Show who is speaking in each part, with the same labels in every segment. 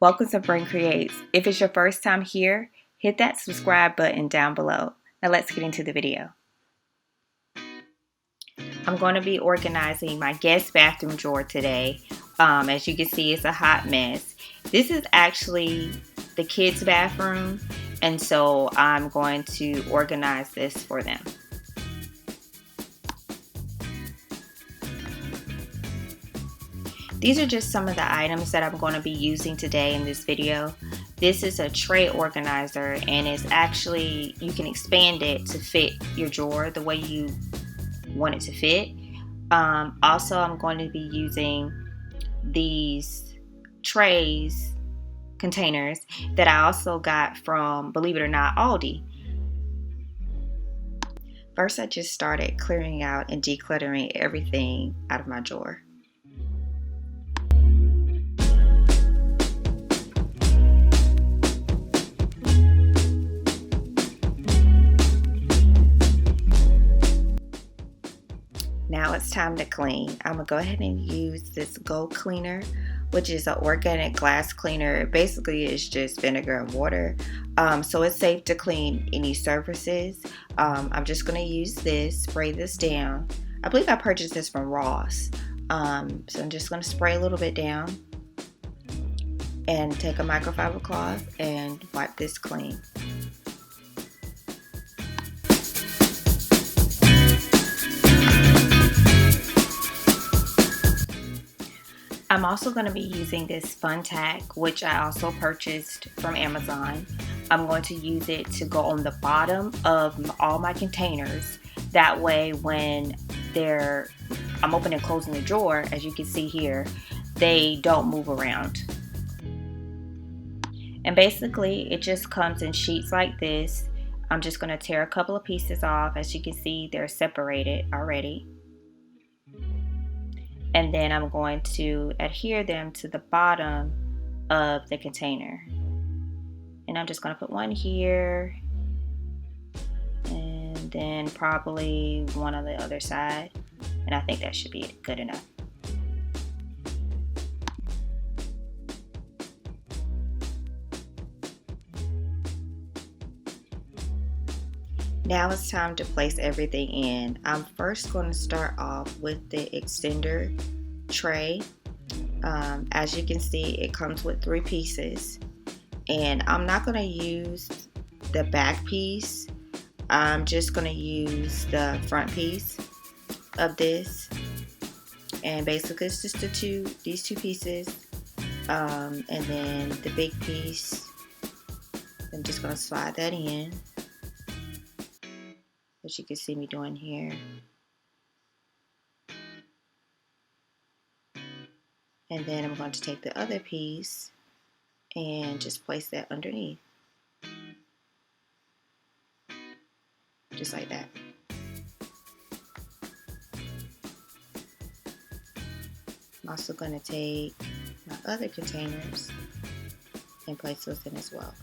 Speaker 1: Welcome to BrenCreates. If it's your first time here, hit that subscribe button down below. Now let's get into the video. I'm going to be organizing my guest bathroom drawer today. As you can see, it's a hot mess. This is actually the kids' bathroom, and so I'm going to organize this for them. These are just some of the items that I'm going to be using today in this video. This is a tray organizer, and it's actually, you can expand it to fit your drawer the way you want it to fit. Also, I'm going to be using these trays, containers, that I also got from, believe it or not, Aldi. First, I just started clearing out and decluttering everything out of my drawer. Now it's time to clean. I'm gonna go ahead and use this Go Cleaner, which is an organic glass cleaner. Basically, it's just vinegar and water. So it's safe to clean any surfaces. I'm just gonna use this, spray this down. I believe I purchased this from Ross. So I'm just gonna spray a little bit down and take a microfiber cloth and wipe this clean. I'm also going to be using this fun tack, which I also purchased from Amazon. I'm going to use it to go on the bottom of all my containers. That way when I'm opening and closing the drawer, as you can see here, they don't move around. And basically it just comes in sheets like this. I'm just going to tear a couple of pieces off. As you can see, they're separated already. And then I'm going to adhere them to the bottom of the container. And I'm just going to put one here, and then probably one on the other side. And I think that should be good enough. Now it's time to place everything in. I'm first going to start off with the extender tray. As you can see, it comes with 3 pieces, and I'm not going to use the back piece. I'm just going to use the front piece of this, and basically it's just these two pieces, and then the big piece. I'm just going to slide that in, as you can see me doing here. And then I'm going to take the other piece and just place that underneath. Just like that. I'm also going to take my other containers and place those in as well.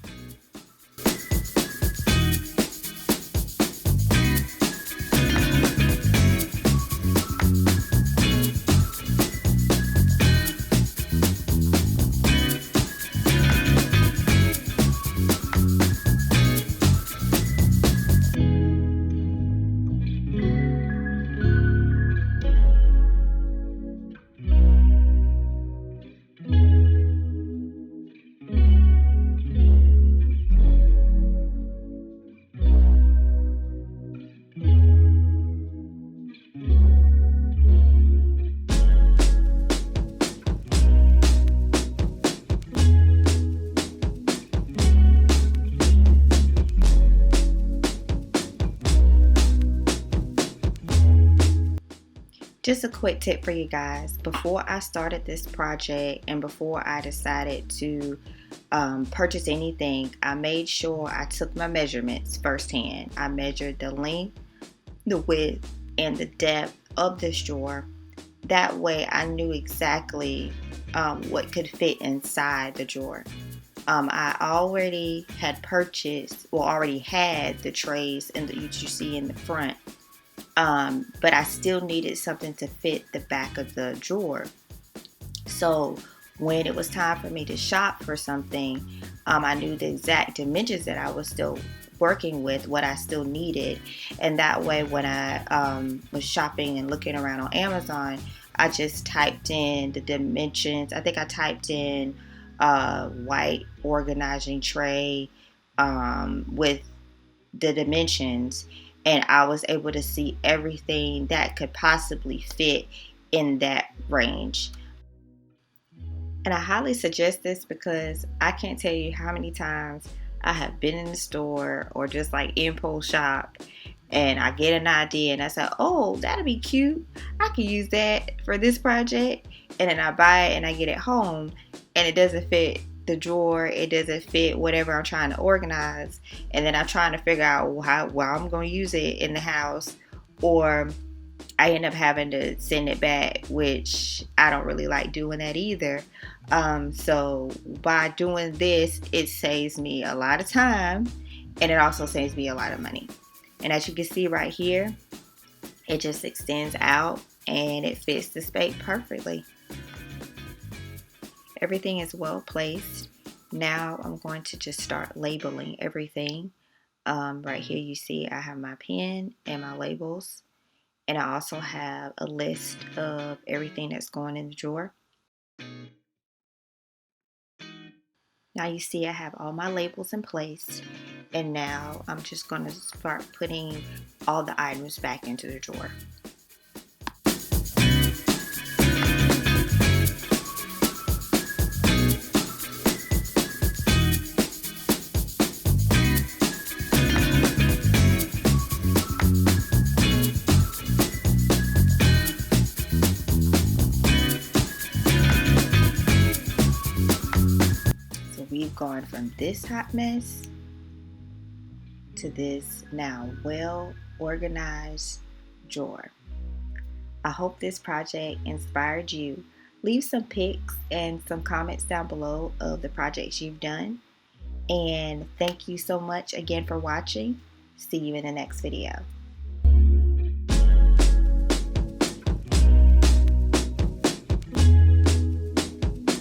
Speaker 1: Just a quick tip for you guys. Before I started this project and before I decided to purchase anything, I made sure I took my measurements firsthand. I measured the length, the width, and the depth of this drawer. That way I knew exactly what could fit inside the drawer. I already had already had the trays that you see in the front. But I still needed something to fit the back of the drawer. So when it was time for me to shop for something, I knew the exact dimensions that I was still working with, what I still needed. And that way, when I was shopping and looking around on Amazon, I just typed in the dimensions. I think I typed in white organizing tray with the dimensions, and I was able to see everything that could possibly fit in that range. And I highly suggest this because I can't tell you how many times I have been in the store or just like impulse shop, and I get an idea and I say, oh, that'll be cute. I can use that for this project. And then I buy it and I get it home and it doesn't fit the drawer. It doesn't fit whatever I'm trying to organize. And then I'm trying to figure out how I'm going to use it in the house, or I end up having to send it back, which I don't really like doing that either. So by doing this, it saves me a lot of time, and it also saves me a lot of money. And as you can see right here, it just extends out and it fits the space perfectly. Everything is well placed. Now I'm going to just start labeling everything. Right here you see I have my pen and my labels. And I also have a list of everything that's going in the drawer. Now you see I have all my labels in place. And now I'm just going to start putting all the items back into the drawer. So we've gone from this hot mess to this now well organized drawer. I hope this project inspired you. Leave some pics and some comments down below of the projects you've done. And thank you so much again for watching. See you in the next video.